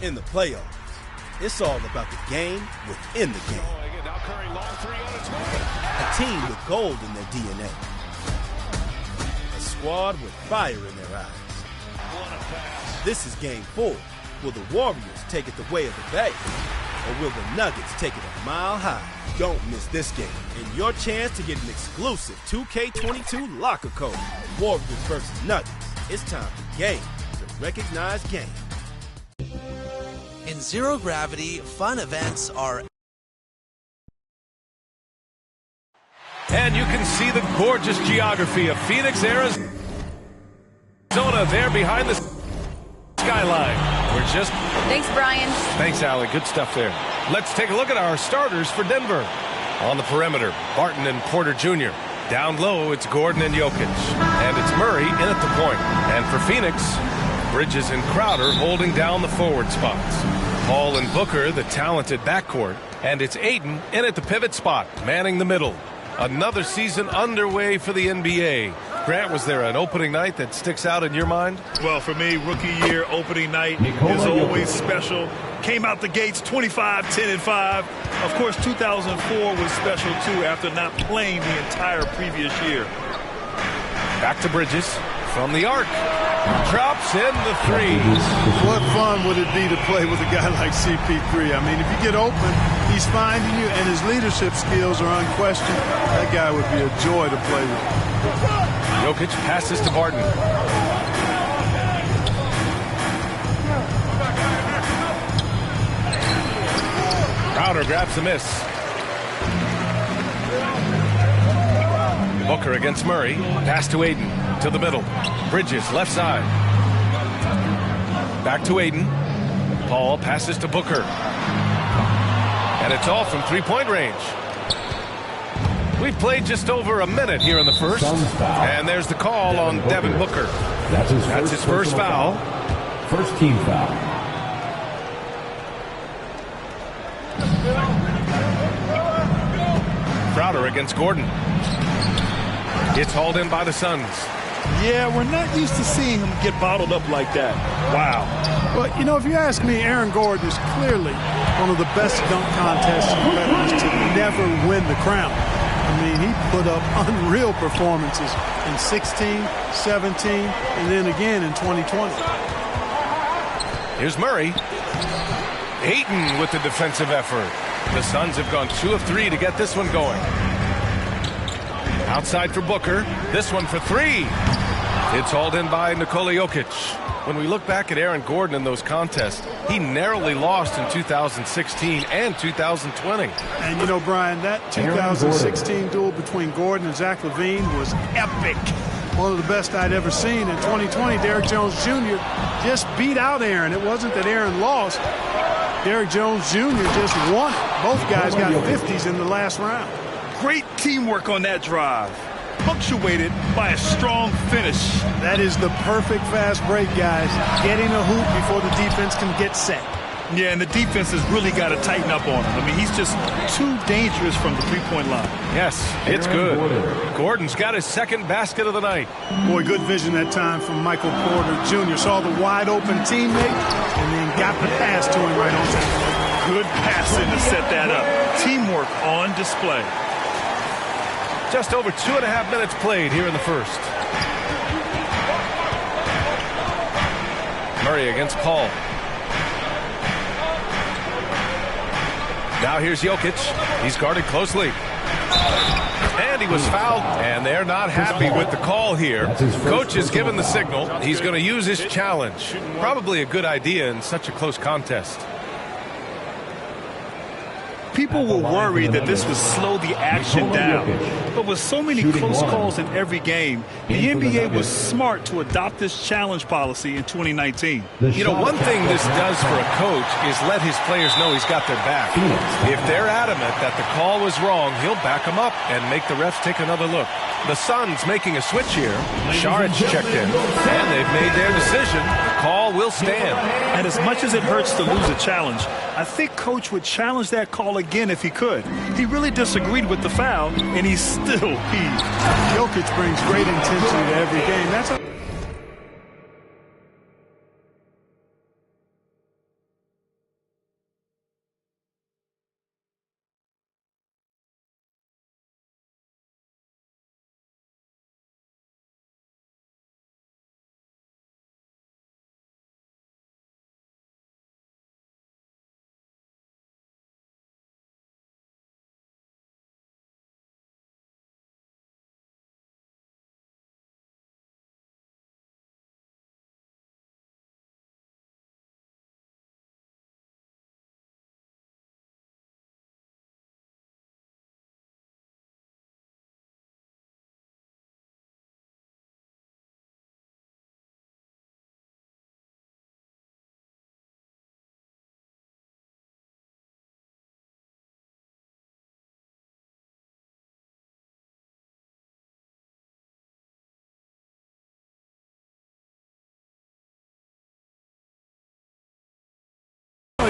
In the playoffs, it's all about the game within the game. A team with gold in their DNA. A squad with fire in their eyes. This is Game 4. Will the Warriors take it the way of the Bay? Or will the Nuggets take it a mile high? Don't miss this game and your chance to get an exclusive 2K22 locker code. Warriors versus Nuggets. It's time for game to recognize game. In Zero Gravity, fun events are... And you can see the gorgeous geography of Phoenix, Arizona there behind the skyline. We're just... Thanks, Brian. Thanks, Allie. Good stuff there. Let's take a look at our starters for Denver. On the perimeter, Barton and Porter Jr. Down low, it's Gordon and Jokic. And it's Murray in at the point. And for Phoenix, Bridges and Crowder holding down the forward spots. Paul and Booker, the talented backcourt. And it's Ayton in at the pivot spot, manning the middle. Another season underway for the NBA. Grant, was there an opening night that sticks out in your mind? Well, for me, rookie year opening night is always special. Came out the gates 25, 10, and 5. Of course, 2004 was special, too, after not playing the entire previous year. Back to Bridges from the arc. Drops in the threes. What fun would it be to play with a guy like CP3? I mean, if you get open, he's finding you, and his leadership skills are unquestioned. That guy would be a joy to play with. Jokic passes to Barton. Crowder grabs the miss. Booker against Murray. Pass to Ayton. To the middle. Bridges, left side. Back to Ayton. Paul passes to Booker. And it's all from three-point range. We've played just over a minute here in the first. And there's the call on Devin Booker. That's his first foul. First team foul. Crowder against Gordon. It's hauled in by the Suns. Yeah, we're not used to seeing him get bottled up like that. Wow. But, you know, if you ask me, Aaron Gordon is clearly one of the best dunk contest competitors to never win the crown. I mean, he put up unreal performances in 16, 17, and then again in 2020. Here's Murray. Ayton with the defensive effort. The Suns have gone 2 of 3 to get this one going. Outside for Booker. This one for 3. It's hauled in by Nikola Jokic. When we look back at Aaron Gordon in those contests, he narrowly lost in 2016 and 2020. And, you know, Brian, that 2016 duel between Gordon and Zach LaVine was epic. One of the best I'd ever seen. In 2020, Derrick Jones Jr. just beat out Aaron. It wasn't that Aaron lost. Derrick Jones Jr. just won it. Both guys got 50s in the last round. Great teamwork on that drive, punctuated by a strong finish. That is the perfect fast break, guys. Getting a hoop before the defense can get set. Yeah, and the defense has really got to tighten up on him. I mean, he's just too dangerous from the three-point line. Yes, it's good. Gordon's got his second basket of the night. Boy, good vision that time from Michael Porter Jr. Saw the wide-open teammate and then got the pass to him right on time. Good passing to set that up. Teamwork on display. Just over 2.5 minutes played here in the first. Murray against Paul. Now here's Jokic. He's guarded closely. And he was fouled, and they're not happy with the call here. Coach has given the signal. He's going to use his challenge. Probably a good idea in such a close contest. People were worried that this would slow the action down. But with so many close calls in every game, the NBA was smart to adopt this challenge policy in 2019. You know, one thing this does for a coach is let his players know he's got their back. If they're adamant that the call was wrong, he'll back them up and make the refs take another look. The Suns making a switch here. Šarić checked in, and they've made their decision. The call will stand. And as much as it hurts to lose a challenge, I think Coach would challenge that call again if he could. He really disagreed with the foul, and he's still peeved. Jokic brings great intensity to every game. That's a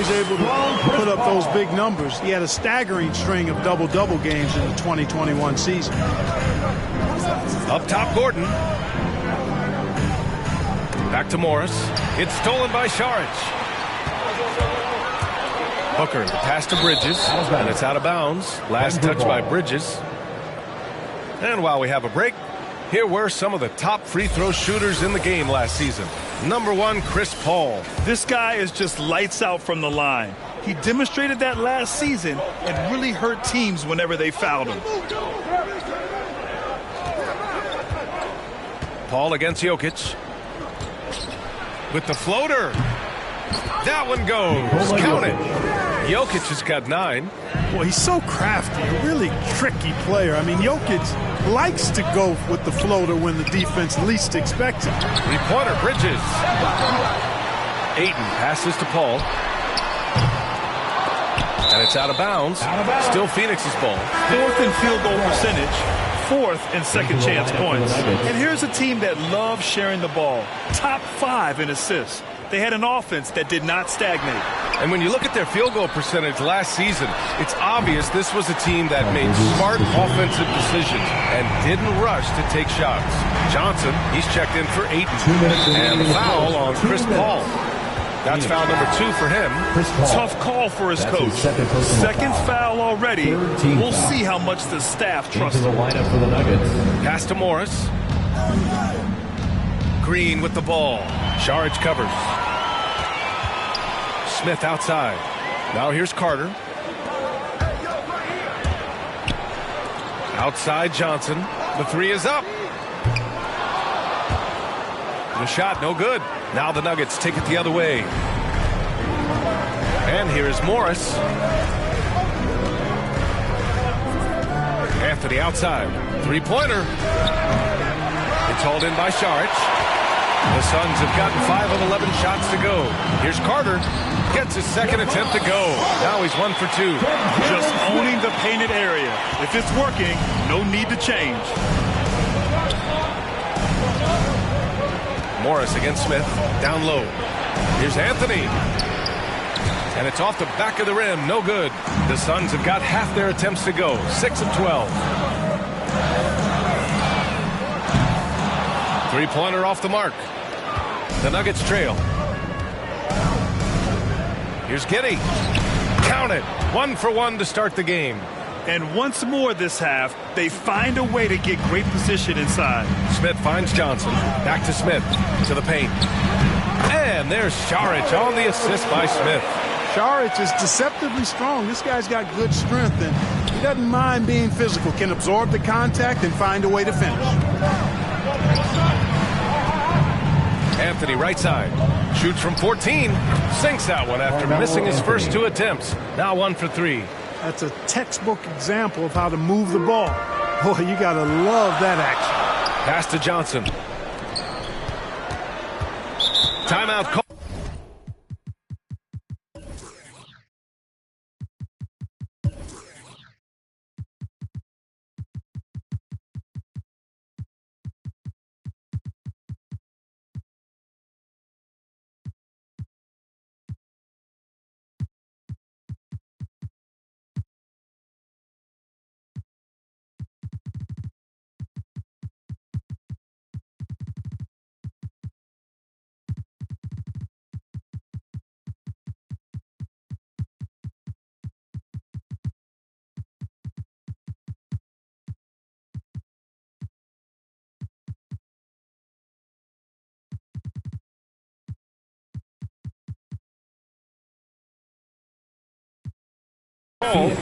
always able to put up those big numbers. He had a staggering string of double-double games in the 2021 season. Up top, Gordon. Back to Morris. It's stolen by Saric. Hooker, the pass to Bridges, and it's out of bounds. Last touch by Bridges. And while we have a break, here were some of the top free throw shooters in the game last season. Number 1, Chris Paul. This guy is just lights out from the line. He demonstrated that last season and really hurt teams whenever they fouled him. Paul against Jokic. With the floater. That one goes. Count it. Jokic has got 9. Well, he's so crafty, a really tricky player. I mean, Jokic likes to go with the floater when the defense least expects it. Three-pointer, Bridges. Ayton passes to Paul. And it's out of bounds. Still Phoenix's ball. 4th in field goal percentage, 4th in second chance points. And here's a team that loves sharing the ball. Top 5 in assists. They had an offense that did not stagnate. And when you look at their field goal percentage last season, it's obvious this was a team that made smart offensive decisions and didn't rush to take shots. Johnson, he's checked in for 8. And foul on Chris Paul. That's foul number 2 for him. Tough call for his coach. Second foul already. We'll see how much the staff trusts him. Pass to Morris. Green with the ball. Saric covers. Smith outside. Now here's Carter. Outside Johnson. The 3 is up. The shot no good. Now the Nuggets take it the other way. And here is Morris. Anthony outside. Three-pointer. It's hauled in by Saric. The Suns have gotten 5 of 11 shots to go. Here's Carter. Gets his second attempt to go. Now he's 1 for 2. Just owning the painted area. If it's working, no need to change. Morris against Smith. Down low. Here's Anthony. And it's off the back of the rim. No good. The Suns have got half their attempts to go. 6 of 12. Three-pointer off the mark. The Nuggets trail. Here's Giddey. Count it. 1 for 1 to start the game. And once more this half, they find a way to get great position inside. Smith finds Johnson. Back to Smith. To the paint. And there's Saric on the assist by Smith. Saric is deceptively strong. This guy's got good strength, and he doesn't mind being physical, can absorb the contact and find a way to finish. Anthony right side. Shoots from 14. Sinks that one after missing his first 2 attempts. Now 1 for 3. That's a textbook example of how to move the ball. Boy, you got to love that action. Pass to Johnson. Timeout call.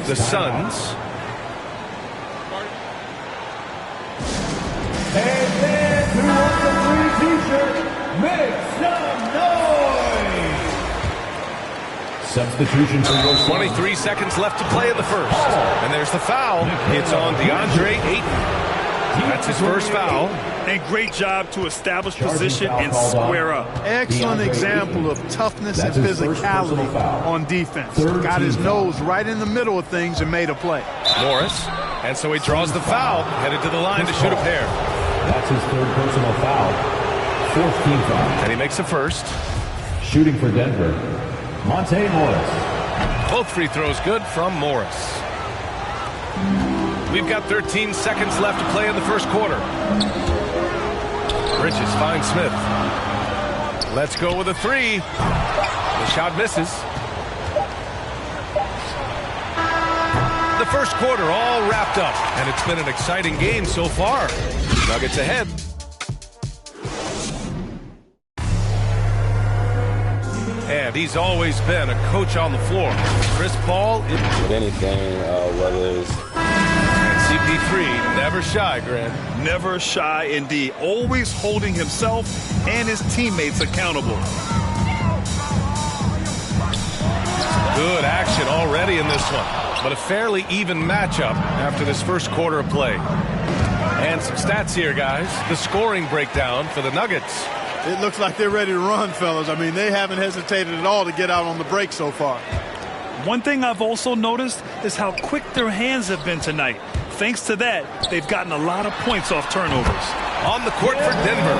The Suns. And then who wants the free t-shirt? Make some noise! Substitution for your 23 seconds left to play in the first. And there's the foul. It's on DeAndre Ayton. That's his first foul. And great job to establish position and square up. Excellent example of toughness and physicality on defense. Got his nose right in the middle of things and made a play. Morris. And so he draws the foul. Headed to the line to shoot a pair. That's his 3rd personal foul. 4th team foul. And he makes a first. Shooting for Denver. Monte Morris. Both free throws good from Morris. We've got 13 seconds left to play in the first quarter. Bridges finds Smith. Let's go with a three. The shot misses. The first quarter all wrapped up, and it's been an exciting game so far. Nuggets ahead. And he's always been a coach on the floor. Chris Paul. With anything, whether it's... And CP3, never shy, Grant. Never shy indeed. Always holding himself and his teammates accountable. Good action already in this one. But a fairly even matchup after this first quarter of play. And some stats here, guys. The scoring breakdown for the Nuggets. It looks like they're ready to run, fellas. I mean, they haven't hesitated at all to get out on the break so far. One thing I've also noticed is how quick their hands have been tonight. Thanks to that, they've gotten a lot of points off turnovers. On the court for Denver,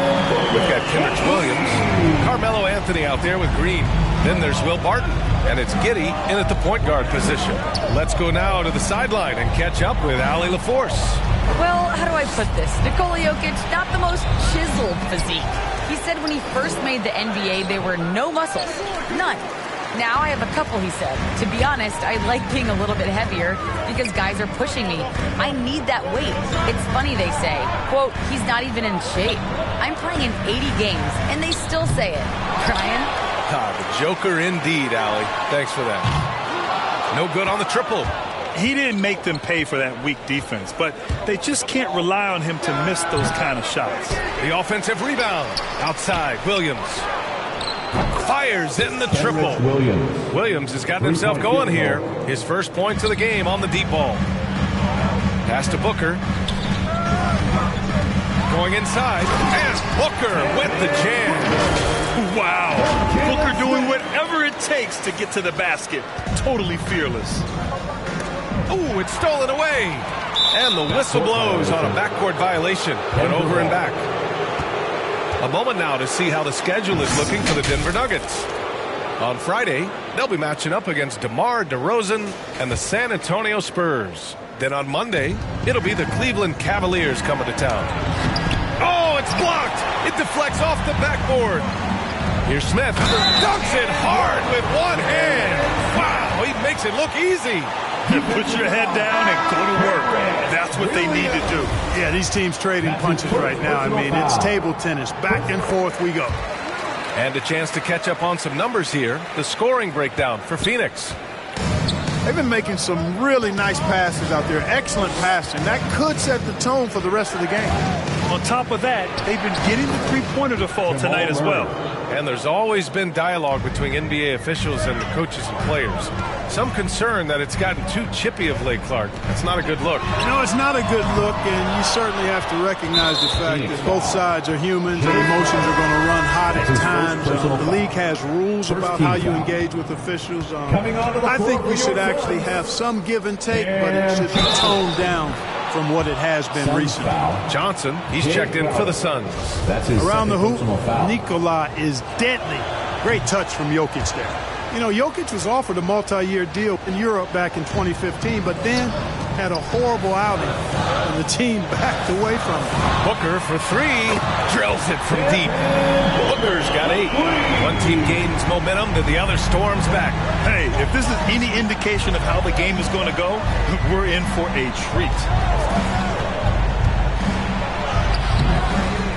we've got Kendrick Williams, Carmelo Anthony out there with Green. Then there's Will Barton, and it's Giddey in at the point guard position. Let's go now to the sideline and catch up with Allie LaForce. Well, how do I put this? Nikola Jokic, not the most chiseled physique. He said when he first made the NBA, there were no muscles. None. Now I have a couple, he said. To be honest, I like being a little bit heavier because guys are pushing me. I need that weight. It's funny they say, quote, he's not even in shape. I'm playing in 80 games, and they still say it. Brian? The Joker indeed, Allie. Thanks for that. No good on the triple. He didn't make them pay for that weak defense, but they just can't rely on him to miss those kind of shots. The offensive rebound. Outside, Williams. Fires in the triple. Williams has gotten himself going here. His first points of the game on the deep ball. Pass to Booker. Going inside. And Booker with the jam. Wow. Booker doing whatever it takes to get to the basket. Totally fearless. Ooh, it's stolen away. And the whistle blows on a backcourt violation. Went over and back. A moment now to see how the schedule is looking for the Denver Nuggets. On Friday, they'll be matching up against DeMar DeRozan and the San Antonio Spurs. Then on Monday, it'll be the Cleveland Cavaliers coming to town. Oh, it's blocked. It deflects off the backboard. Here's Smith. Dunks it hard with one hand. Wow, he makes it look easy. Put your head down and go to work. That's what they need to do. Yeah, these teams trading punches right now. I mean, it's table tennis. Back and forth we go. And a chance to catch up on some numbers here. The scoring breakdown for Phoenix. They've been making some really nice passes out there. Excellent passing. That could set the tone for the rest of the game. On top of that, they've been getting the three-pointer to fall tonight as well. And there's always been dialogue between NBA officials and the coaches and players. Some concern that it's gotten too chippy of late, Clark. That's not a good look. No, it's not a good look, and you certainly have to recognize the fact that both sides are humans and emotions are going to run hot at times. The league has rules about how you engage with officials. I think we should actually have some give and take, but it should be toned down from what it has been recently. Johnson, he's checked in for the Suns. Around the hoop, Nikola is deadly. Great touch from Jokic there. You know, Jokic was offered a multi-year deal in Europe back in 2015, but then had a horrible outing, and the team backed away from him. Booker for three. Drills it from deep. Booker's got 8. One team gains momentum, then the other storms back. Hey, if this is any indication of how the game is going to go, we're in for a treat.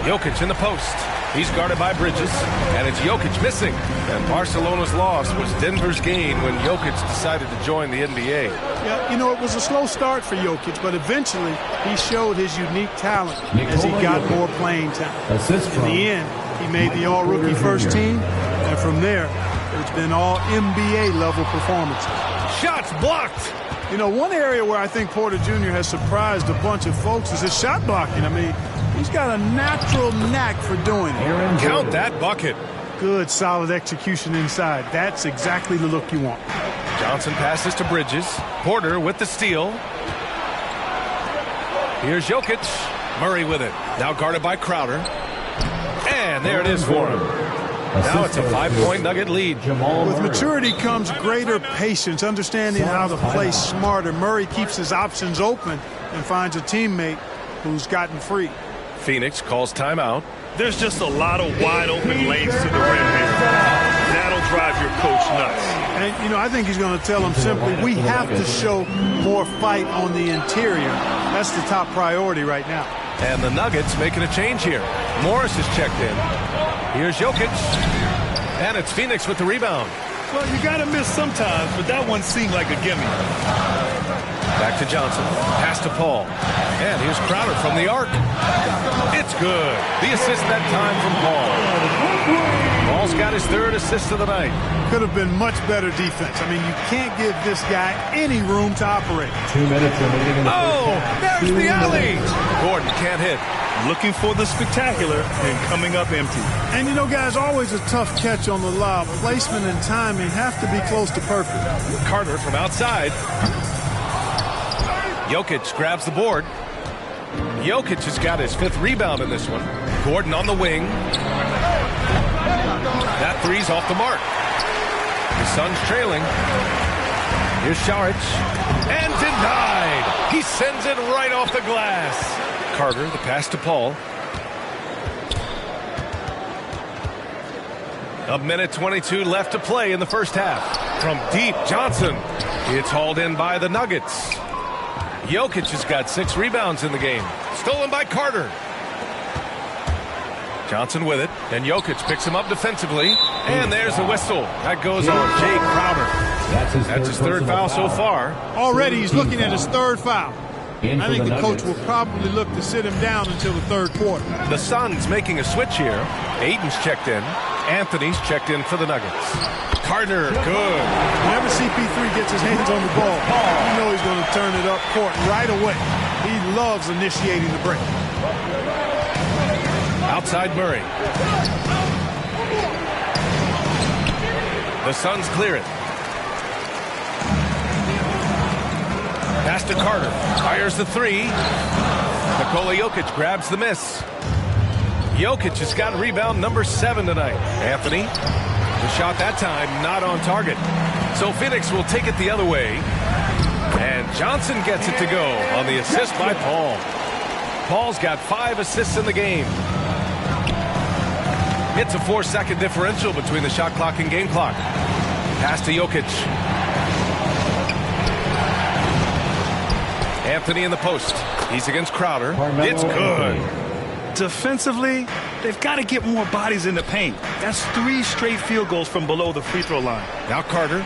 Jokic in the post. He's guarded by Bridges, and it's Jokic missing. And Barcelona's loss was Denver's gain when Jokic decided to join the NBA. Yeah, you know, it was a slow start for Jokic, but eventually he showed his unique talent as he got more playing time. In the end, he made the all-rookie first team, and from there, it's been all NBA-level performances. Shots blocked. You know, one area where I think Porter Jr. has surprised a bunch of folks is his shot blocking. I mean, he's got a natural knack for doing it. Count that bucket. Good, solid execution inside. That's exactly the look you want. Johnson passes to Bridges. Porter with the steal. Here's Jokic. Murray with it. Now guarded by Crowder. And there it is for him. Now it's a 5-point Nugget lead. With maturity comes greater patience, understanding how to play smarter. Murray keeps his options open and finds a teammate who's gotten free. Phoenix calls timeout. There's just a lot of wide open lanes to the rim here. That'll drive your coach nuts. And, you know, I think he's going to tell them simply, we have to show more fight on the interior. That's the top priority right now. And the Nuggets making a change here. Morris is checked in. Here's Jokic. And it's Phoenix with the rebound. Well, you got to miss sometimes, but that one seemed like a gimme. Back to Johnson. Pass to Paul. And here's Crowder from the arc. It's good. The assist that time from Paul. Paul's got his third assist of the night. Could have been much better defense. I mean, you can't give this guy any room to operate. 2 minutes remaining in the Oh, there's the alley. Gordon can't hit. Looking for the spectacular and coming up empty. And, you know, guys, always a tough catch on the lob. Placement and timing have to be close to perfect. Carter from outside. Jokic grabs the board. Jokic has got his 5th rebound in this one. Gordon on the wing. That three's off the mark. The Suns trailing. Here's Šarić. And denied. He sends it right off the glass. Carter, the pass to Paul. A minute 22 left to play in the first half. From deep, Johnson. It's hauled in by the Nuggets. Jokic has got 6 rebounds in the game. Stolen by Carter. Johnson with it, and Jokic picks him up defensively. And there's the whistle. That goes on Jay Crowder. That's his third foul so far. Already he's looking at his 3rd foul. I think the coach will probably look to sit him down until the 3rd quarter. The Suns making a switch here. Aiden's checked in. Anthony's checked in for the Nuggets. Carter, good. Whenever CP3 gets his hands on the ball, you know he's going to turn it up court right away. He loves initiating the break. Outside Murray. The Suns clear it. Pass to Carter. Fires the 3. Nikola Jokic grabs the miss. Jokic has got rebound number 7 tonight. Anthony, the shot that time not on target. So Phoenix will take it the other way. And Johnson gets it to go on the assist by Paul. Paul's got 5 assists in the game. It's a 4-second differential between the shot clock and game clock. Pass to Jokic. Anthony in the post. He's against Crowder. It's good. Defensively, they've got to get more bodies in the paint. That's 3 straight field goals from below the free throw line. Now Carter.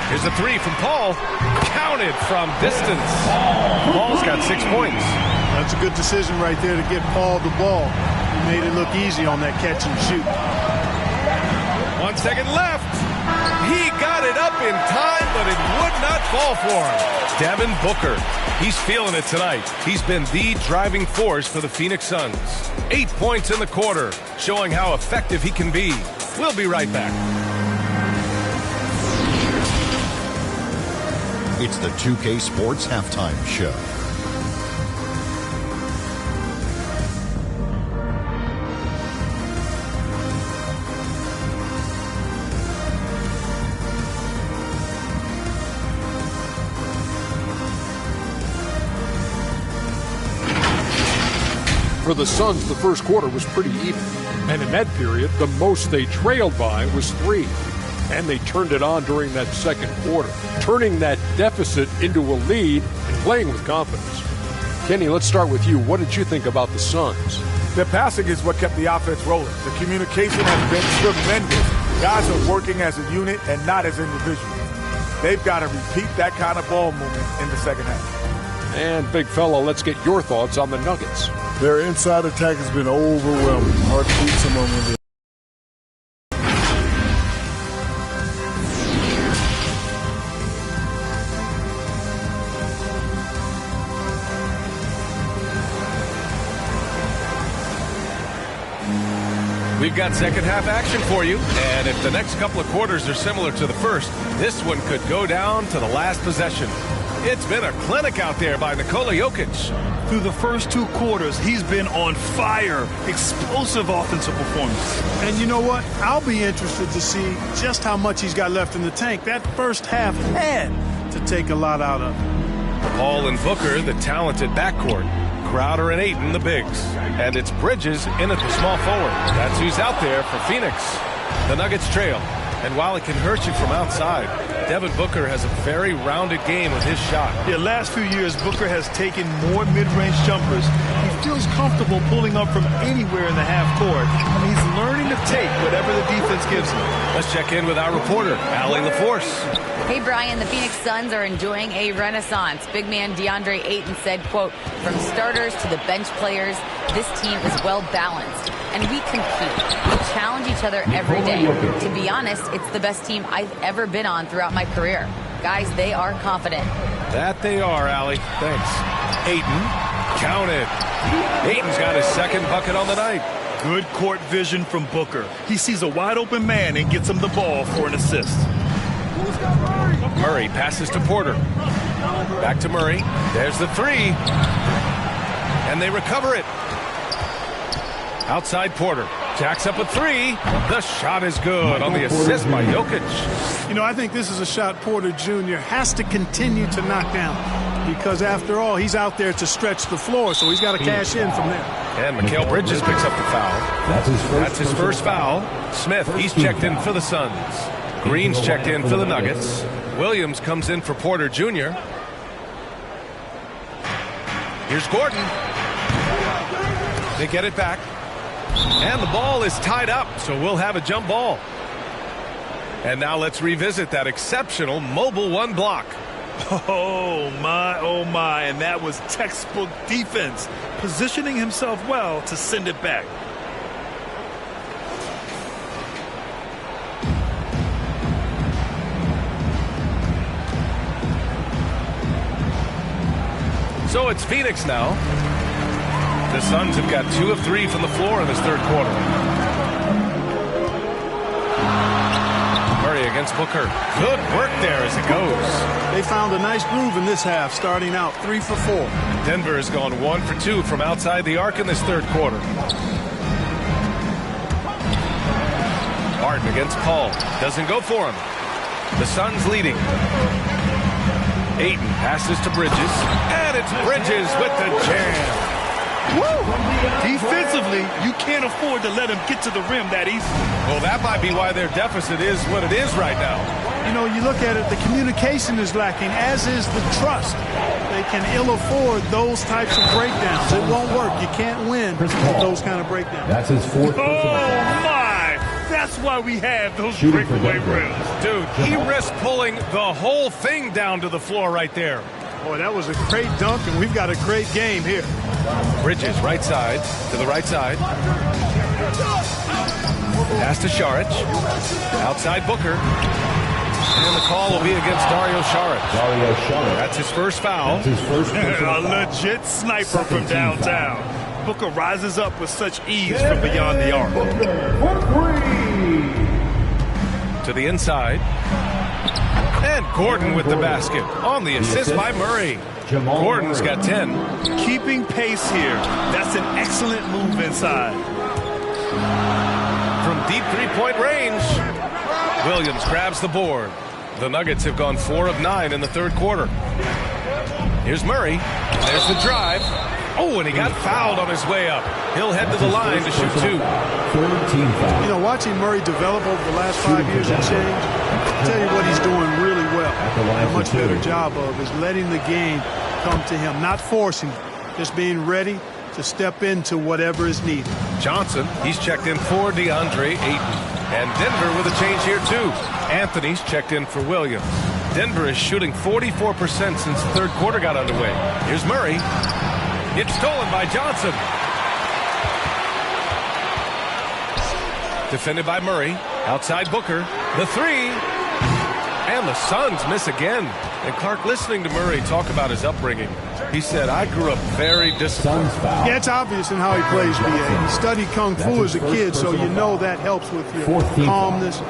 Here's a 3 from Paul. Counted from distance. Paul's got 6 points. That's a good decision right there to get Paul the ball. He made it look easy on that catch and shoot. 1 second left. He got it up in time, but it would not fall for him. Devin Booker. He's feeling it tonight. He's been the driving force for the Phoenix Suns. 8 points in the quarter, showing how effective he can be. We'll be right back. It's the 2K Sports Halftime Show. For the Suns, the first quarter was pretty even. And in that period, the most they trailed by was 3. And they turned it on during that second quarter, turning that deficit into a lead and playing with confidence. Kenny, let's start with you. What did you think about the Suns? The passing is what kept the offense rolling. The communication has been tremendous. Guys are working as a unit and not as individuals. They've got to repeat that kind of ball movement in the second half. And big fella, let's get your thoughts on the Nuggets. Their inside attack has been overwhelming. Hard to beat someone when they We've got second half action for you, and if the next couple of quarters are similar to the first, this one could go down to the last possession. It's been a clinic out there by Nikola Jokic. Through the first 2 quarters, he's been on fire. Explosive offensive performance. And you know what? I'll be interested to see just how much he's got left in the tank. That first half had to take a lot out of him. Paul and Booker, the talented backcourt. Crowder and Ayton, the bigs. And it's Bridges in at the small forward. That's who's out there for Phoenix. The Nuggets trail. And while it can hurt you from outside, Devin Booker has a very rounded game with his shot. Yeah, last few years, Booker has taken more mid-range jumpers. He feels comfortable pulling up from anywhere in the half court. And he's learning to take whatever the defense gives him. Let's check in with our reporter, Allie LaForce. Hey, Brian, the Phoenix Suns are enjoying a renaissance. Big man DeAndre Ayton said, quote, from starters to the bench players, this team is well balanced. And we compete. We challenge each other every day. To be honest, it's the best team I've ever been on throughout my career. Guys, they are confident. That they are, Allie. Thanks. Ayton, counted. Ayton's got his second bucket on the night. Good court vision from Booker. He sees a wide open man and gets him the ball for an assist. Murray passes to Porter. Back to Murray. There's the three. And they recover it. Outside Porter. Jacks up a three. The shot is good on the assist by Jokic. You know, I think this is a shot Porter Jr. has to continue to knock down because, after all, he's out there to stretch the floor, so he's got to cash in from there. And Mikal Bridges picks up the foul. That's his first foul. Smith, he's checked in for the Suns. Green's checked in for the Nuggets. Williams comes in for Porter Jr. Here's Gordon. They get it back. And the ball is tied up, so we'll have a jump ball. And now let's revisit that exceptional mobile one block. Oh, my. And that was textbook defense, positioning himself well to send it back. So it's Phoenix now. The Suns have got 2 of 3 from the floor in this third quarter. Murray against Booker. Good work there as it goes. They found a nice groove in this half, starting out 3 for 4. Denver has gone 1 for 2 from outside the arc in this third quarter. Martin against Paul. Doesn't go for him. The Suns leading. Ayton passes to Bridges. And it's Bridges with the jam. Woo! Defensively, you can't afford to let him get to the rim that easy. Well, that might be why their deficit is what it is right now. You know, you look at it, the communication is lacking, as is the trust. They can ill afford those types of breakdowns. It won't work. You can't win with those kind of breakdowns. That's his fourth. Oh, my! That's why we have those breakaway rims. Dude, he risked pulling the whole thing down to the floor right there. Boy, that was a great dunk, and we've got a great game here. Bridges, right side, to the right side. Pass to Saric. Outside Booker. And the call will be against Dario Saric. That's his first foul. A legit sniper from downtown. Booker rises up with such ease from beyond the arc. To the inside. And Gordon with the basket on the assist by Murray. Gordon's got 10. Keeping pace here. That's an excellent move inside. From deep three-point range, Williams grabs the board. The Nuggets have gone 4 of 9 in the third quarter. Here's Murray. There's the drive. Oh, and he got fouled on his way up. He'll head to the line to shoot 2. You know, watching Murray develop over the last 5 years and change, I'll tell you what he's doing really well. A much better job of is letting the game come to him, not forcing, just being ready to step into whatever is needed. Johnson, he's checked in for DeAndre Ayton. And Denver with a change here, too. Anthony's checked in for Williams. Denver is shooting 44% since the third quarter got underway. Here's Murray. It's stolen by Johnson. Defended by Murray. Outside Booker. The three. And the Suns miss again. And Clark, listening to Murray talk about his upbringing, he said, I grew up very disciplined. Yeah, it's obvious in how he plays, B.A. He studied Kung Fu as a kid, so you know that helps with your calmness.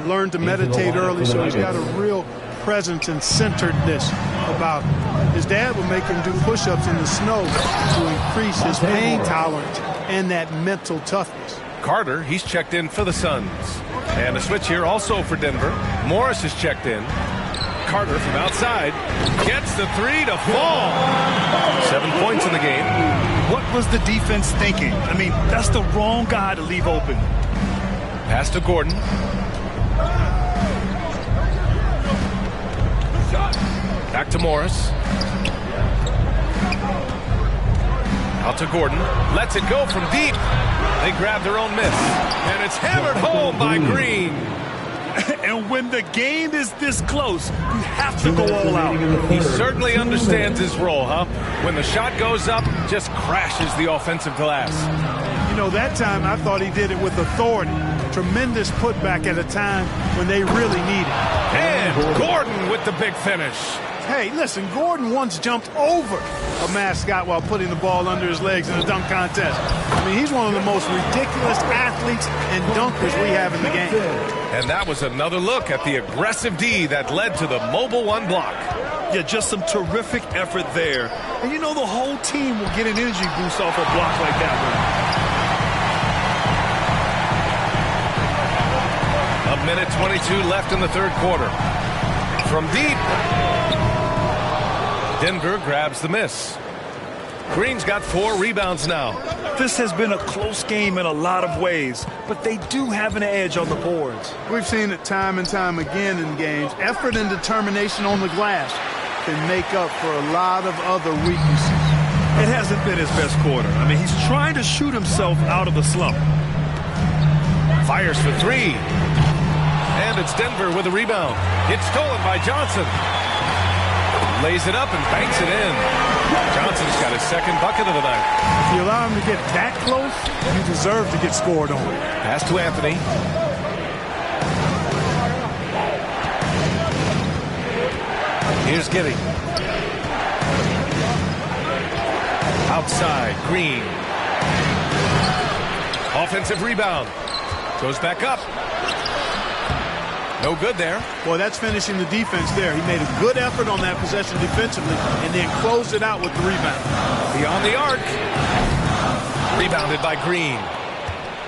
Learned to meditate early, so he's got a real presence and centeredness about him. His dad would make him do push-ups in the snow to increase his pain tolerance and that mental toughness. Carter, he's checked in for the Suns. And a switch here also for Denver. Morris is checked in. Carter from outside gets the three to fall. 7 points in the game. What was the defense thinking? I mean, that's the wrong guy to leave open. Pass to Gordon. Back to Morris. Out to Gordon. Lets it go from deep. They grab their own miss. And it's hammered home by Green. And when the game is this close, you have to go all out. He certainly understands his role, huh? When the shot goes up, just crashes the offensive glass. You know, that time I thought he did it with authority. Tremendous putback at a time when they really need it. And Gordon with the big finish. Hey, listen, Gordon once jumped over a mascot while putting the ball under his legs in a dunk contest. I mean, he's one of the most ridiculous athletes and dunkers we have in the game. And that was another look at the aggressive D that led to the Mobile One block. Yeah, just some terrific effort there. And you know the whole team will get an energy boost off a block like that one. A minute 22 left in the third quarter. From deep. Denver grabs the miss. Green's got 4 rebounds now. This has been a close game in a lot of ways, but they do have an edge on the boards. We've seen it time and time again in games. Effort and determination on the glass can make up for a lot of other weaknesses. It hasn't been his best quarter. I mean, he's trying to shoot himself out of a slump. Fires for 3. And it's Denver with a rebound. It's stolen by Johnson. Lays it up and banks it in. Johnson's got his second bucket of the night. If you allow him to get that close, you deserve to get scored on. Pass to Anthony. Here's Giddy. Outside, Green. Offensive rebound. Goes back up. No good there. Boy, that's finishing the defense there. He made a good effort on that possession defensively and then closed it out with the rebound. Beyond the arc. Rebounded by Green.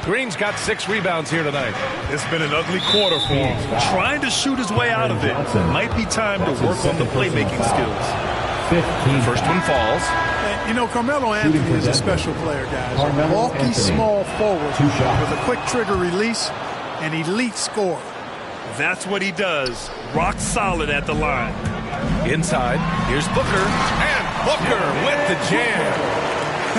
Green's got 6 rebounds here tonight. It's been an ugly quarter for him. Trying to shoot his way out of it. Might be time to work on the playmaking skills. First one falls. And, you know, Carmelo Anthony is a special player, guys. A bulky, small forward with a quick trigger release, an elite scorer. That's what he does. Rock solid at the line. Inside, here's Booker. And Booker with the jam.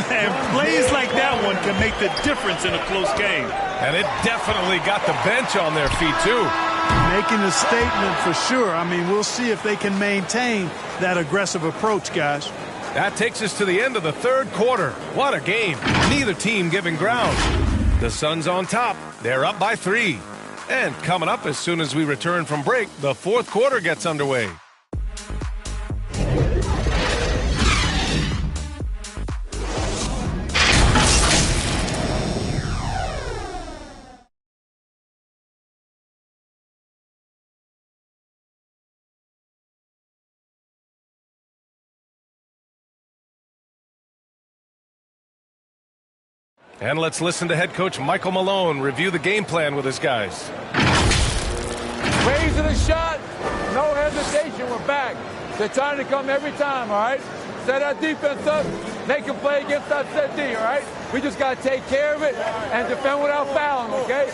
And plays like that one can make the difference in a close game. And it definitely got the bench on their feet, too. Making a statement for sure. I mean, we'll see if they can maintain that aggressive approach, guys. That takes us to the end of the third quarter. What a game. Neither team giving ground. The Suns on top. They're up by 3. And coming up as soon as we return from break, the fourth quarter gets underway. And let's listen to head coach Michael Malone review the game plan with his guys. Raising the shot, no hesitation, we're back. They're trying to come every time, all right? Set our defense up, make them play against our set D, all right? We just got to take care of it and defend without fouling, okay?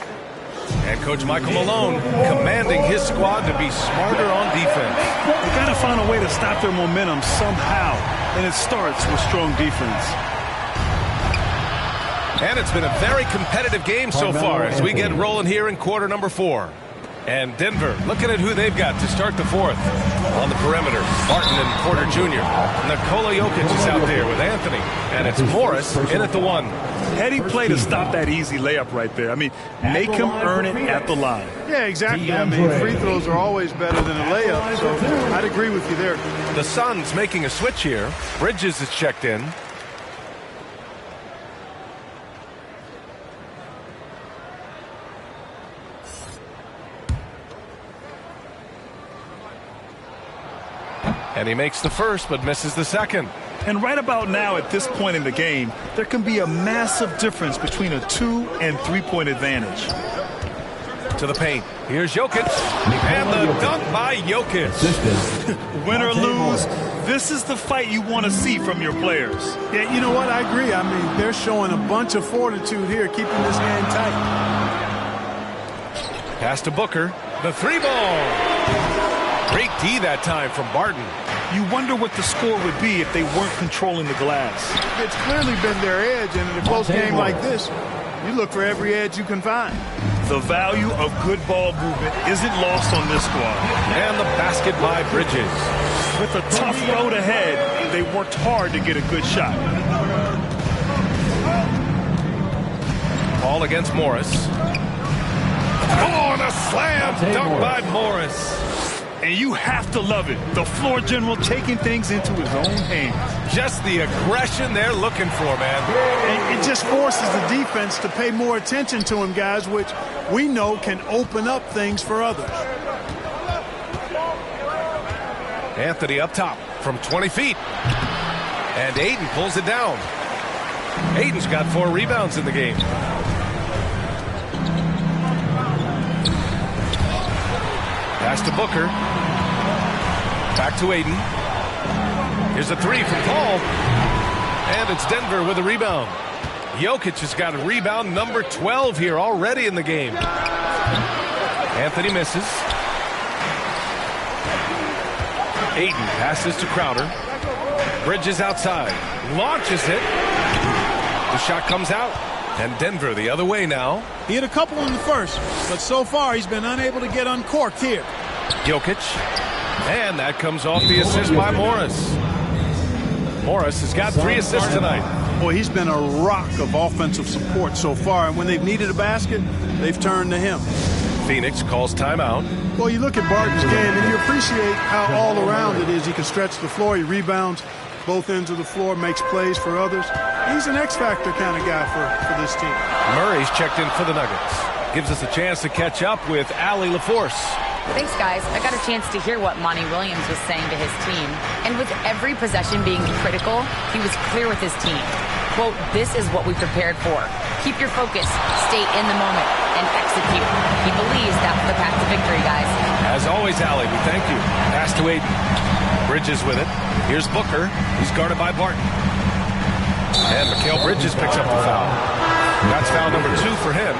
And Coach Michael Malone commanding his squad to be smarter on defense. They got to find a way to stop their momentum somehow, and it starts with strong defense. And it's been a very competitive game so far as we get rolling here in quarter number 4. And Denver looking at who they've got to start the fourth. On the perimeter, Barton and Porter Jr. Nikola Jokic is out there with Anthony. And it's Morris in at the 1. Heady play to stop that easy layup right there. I mean, make him earn it at the line. Yeah, exactly. I mean, free throws are always better than a layup, so I'd agree with you there. The Suns making a switch here. Bridges is checked in. And he makes the first but misses the second. And right about now, at this point in the game, there can be a massive difference between a 2- and 3-point advantage. To the paint. Here's Jokic. And the dunk by Jokic. Win or lose, this is the fight you want to see from your players. Yeah, you know what? I agree. I mean, they're showing a bunch of fortitude here, keeping this game tight. Pass to Booker. The 3-ball. Great D that time from Barton. You wonder what the score would be if they weren't controlling the glass. It's clearly been their edge, and in a close game like this, you look for every edge you can find. The value of good ball movement isn't lost on this squad. And the basket by Bridges. With a tough road ahead, they worked hard to get a good shot. Ball against Morris. Oh, and a slam dunk by Morris. And you have to love it. The floor general taking things into his own hands. Just the aggression they're looking for, man. It just forces the defense to pay more attention to him, guys, which we know can open up things for others. Anthony up top from 20 feet. And Ayton pulls it down. Ayton's got 4 rebounds in the game. Pass to Booker. Back to Ayton. Here's a 3 from Paul. And it's Denver with a rebound. Jokic has got a rebound number 12 here already in the game. Anthony misses. Ayton passes to Crowder. Bridges outside. Launches it. The shot comes out. And Denver the other way now. He had a couple in the first, but so far he's been unable to get uncorked here. Jokic. And that comes off the assist by Morris. Morris has got 3 assists tonight. Boy, he's been a rock of offensive support so far, and when they've needed a basket, they've turned to him. Phoenix calls timeout. Well, you look at Barton's game, and you appreciate how all around it is. He can stretch the floor, he rebounds both ends of the floor, makes plays for others. He's an X-factor kind of guy for this team. Murray's checked in for the Nuggets. Gives us a chance to catch up with Allie LaForce. Thanks, guys. I got a chance to hear what Monty Williams was saying to his team. And with every possession being critical, he was clear with his team. Quote, this is what we prepared for. Keep your focus, stay in the moment, and execute. He believes that's the path to victory, guys. As always, Allie, we thank you. Pass to Ayton. Bridges with it. Here's Booker. He's guarded by Barton. And Mikal Bridges picks up the foul. That's foul number 2 for him.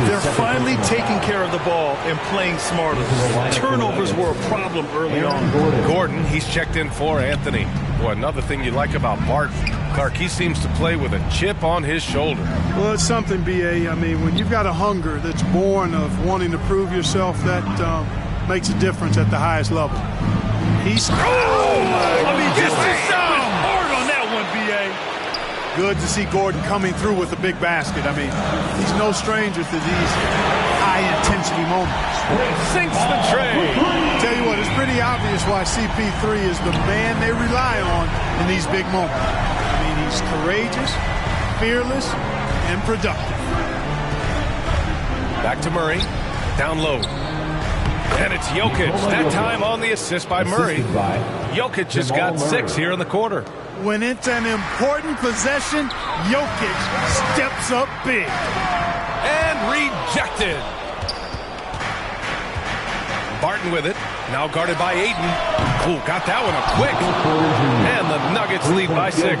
They're finally taking care of the ball and playing smarter. Turnovers were a problem early on. Gordon, he's checked in for Anthony. Boy, another thing you like about Barton, Clark, he seems to play with a chip on his shoulder. Well, it's something, B.A. I mean, when you've got a hunger that's born of wanting to prove yourself, that makes a difference at the highest level. He's... Oh, my! Gets hard on that one, B.A. Good to see Gordon coming through with a big basket. I mean, he's no stranger to these high-intensity moments. Sinks the tray. Tell you what, it's pretty obvious why CP3 is the man they rely on in these big moments. I mean, he's courageous, fearless, and productive. Back to Murray. Down low. And it's Jokic. That time on the assist by Murray. Jokic has got 6 here in the quarter. When it's an important possession, Jokic steps up big. And rejected. Barton with it. Now guarded by Ayton. Ooh, got that one up quick. And the Nuggets lead by 6.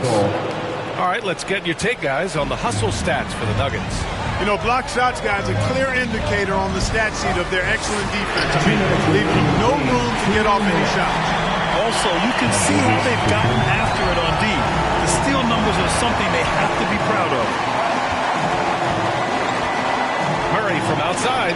All right, let's get your take, guys, on the hustle stats for the Nuggets. You know, block shots, guys, a clear indicator on the stat sheet of their excellent defense. I mean, leaving them no room to get off any shots. Also, you can see how they've gotten after it on D. The steal numbers are something they have to be proud of. Murray from outside.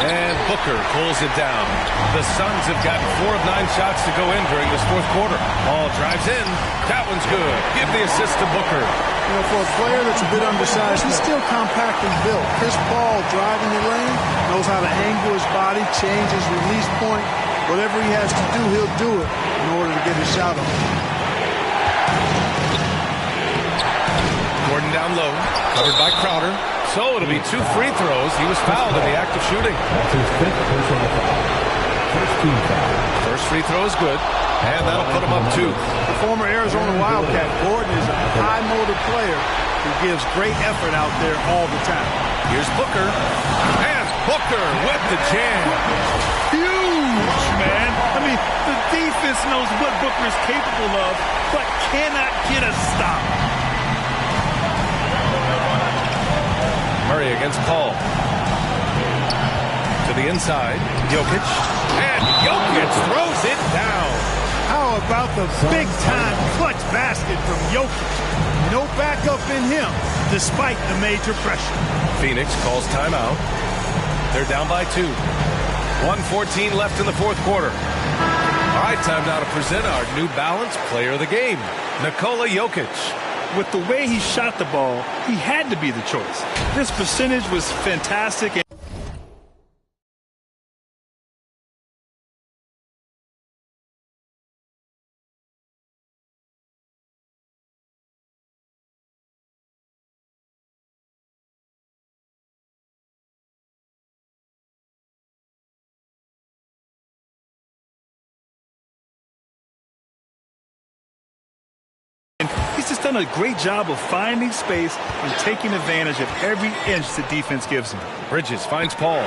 And Booker pulls it down. The Suns have gotten 4 of 9 shots to go in during this 4th quarter. Ball drives in. That one's good. Give the assist to Booker. You know, for a player that's a bit undersized, he's still compactly built. Chris Paul driving the lane, knows how to angle his body, change his release point. Whatever he has to do, he'll do it in order to get his shot off. Gordon down low, covered by Crowder. So it'll be 2 free throws. He was fouled in the act of shooting. That's his 5th personal foul. First team foul. First free throw is good. And that'll put him up 2. The former Arizona Wildcat, Gordon, is a high-motor player who gives great effort out there all the time. Here's Booker. And Booker with the jam. Huge, man. I mean, the defense knows what Booker is capable of, but cannot get a stop. Murray against Paul. To the inside. Jokic. And Jokic throws it down. How about the big-time clutch basket from Jokic? No backup in him, despite the major pressure. Phoenix calls timeout. They're down by 2. 1:14 left in the fourth quarter. All right, time now to present our New Balance Player of the Game, Nikola Jokic. With the way he shot the ball, he had to be the choice. This percentage was fantastic. He's just done a great job of finding space and taking advantage of every inch the defense gives him. Bridges finds Paul.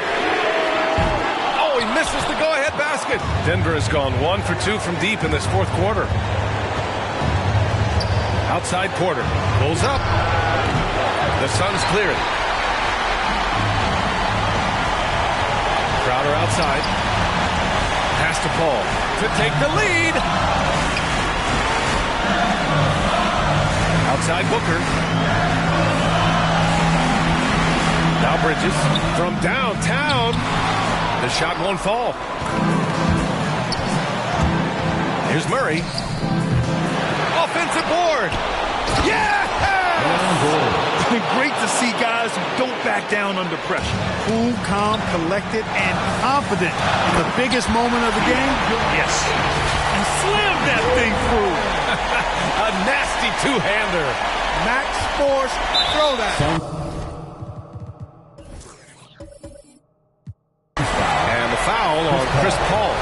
Oh, he misses the go-ahead basket. Denver has gone 1 for 2 from deep in this fourth quarter. Outside Porter. Pulls up. The Suns clear it. Crowder outside. Pass to Paul to take the lead. Outside Booker. Now Bridges from downtown. The shot won't fall. Here's Murray. Offensive board. Yeah! Great to see guys who don't back down under pressure. Cool, calm, collected, and confident in the biggest moment of the game. Yes. And slammed that thing through. A nasty two-hander. Max Force throwdown. And the foul on Chris Paul.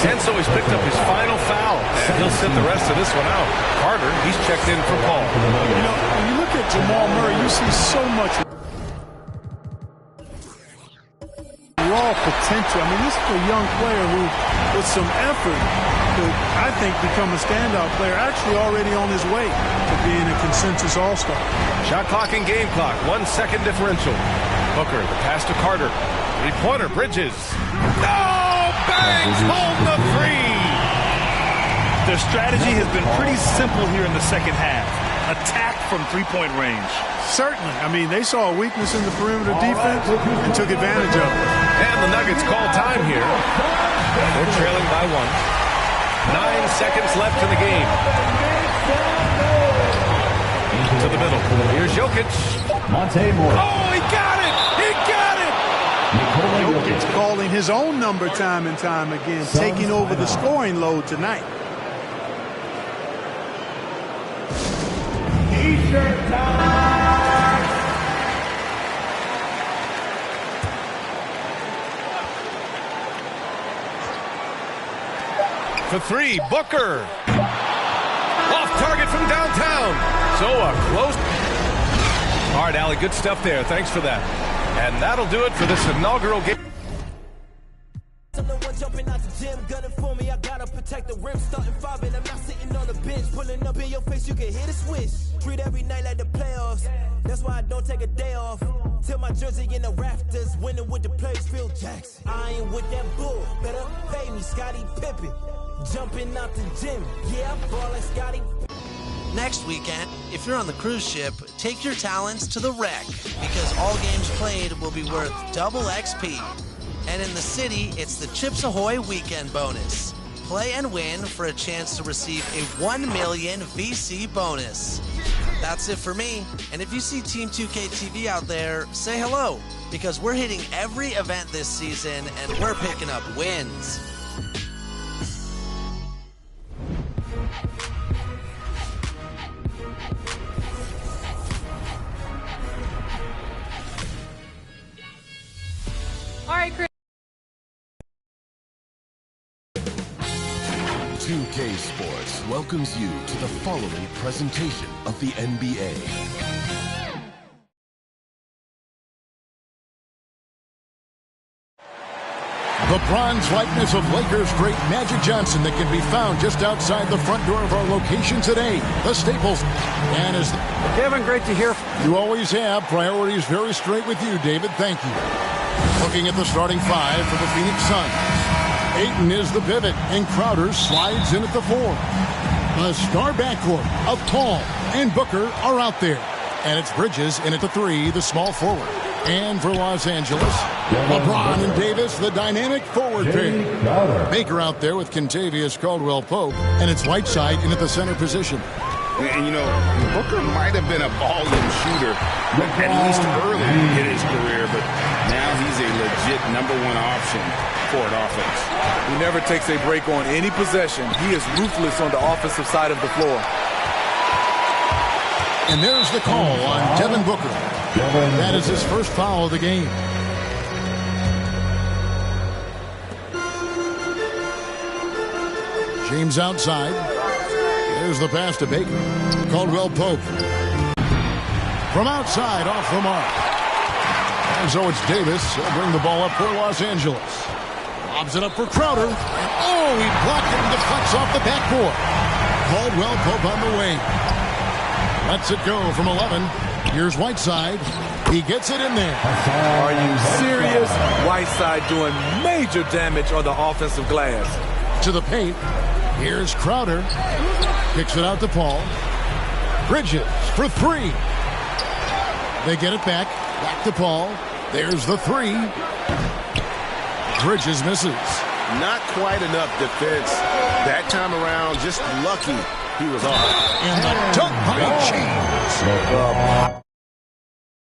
And so he's picked up his final foul. And he'll sit the rest of this one out. Carter, he's checked in for Paul. You know, when you look at Jamal Murray, you see so much raw potential. I mean, this is a young player who, with some effort, could, I think, become a standout player, actually already on his way to being a consensus all-star. Shot clock and game clock, 1 second differential. Booker, the pass to Carter. Three-pointer, Bridges. No! Bangs hold the 3! Their strategy has been pretty simple here in the second half. Attack from three-point range. Certainly. I mean, they saw a weakness in the perimeter defense and took advantage of it. And the Nuggets call time here. They're trailing by 1. 9 seconds left in the game. To the middle. Here's Jokic. Monte Morris. Oh, he got it! He got it! Jokic calling his own number time and time again, taking over the scoring load tonight. T-shirt time. For 3, Booker. Off target from downtown. So a close. All right, Allie, good stuff there. Thanks for that. And that'll do it for this inaugural game. I'm the one jumping out the gym, gunning for me. I gotta protect the rim, starting 5, and I'm not sitting on the bench, pulling up in your face. You can hear the switch. Treat every night like the playoffs. That's why I don't take a day off. Till my jersey in the rafters, winning with the players, Phil Jackson. I ain't with that bull. Better pay me, Scottie Pippen. Jumping out the gym, yeah, I ball like Scottie. Next weekend, if you're on the cruise ship, take your talents to the wreck, because all games played will be worth double XP. And in the city, it's the Chips Ahoy weekend bonus. Play and win for a chance to receive a 1 million VC bonus. That's it for me. And if you see Team 2K TV out there, say hello, because we're hitting every event this season and we're picking up wins. All right, Chris. welcomes you to the following presentation of the NBA. The bronze likeness of Lakers great Magic Johnson that can be found just outside the front door of our location today, the Staples. And as Kevin, great to hear from you. You always have. Priorities very straight with you, David. Thank you. Looking at the starting five for the Phoenix Suns. Ayton is the pivot, and Crowder slides in at the 4. A star backcourt of Paul and Booker are out there. And it's Bridges in at the 3, the small forward. And for Los Angeles, LeBron and Davis, the dynamic forward pair. Baker out there with Kentavious Caldwell-Pope, and it's Whiteside in at the center position. And, you know, Booker might have been a volume shooter, at least early in his career, but now he's a legit #1 option for an offense. He never takes a break on any possession. He is ruthless on the offensive side of the floor. And there's the call on Devin Booker. That is his first foul of the game. James outside. There's the pass to Baker. Caldwell-Pope. From outside, off the mark. And so it's Davis. He'll bring the ball up for Los Angeles. Lobs it up for Crowder. And he blocked it and deflects off the backboard. Caldwell-Pope on the wing. Lets it go from 11. Here's Whiteside. He gets it in there. Are you serious? Whiteside doing major damage on the offensive glass. To the paint. Here's Crowder. Kicks it out to Paul. Bridges for 3. They get it back. Back to Paul. There's the 3. Bridges misses. Not quite enough defense that time around. Just lucky he was off. And the dunk by James.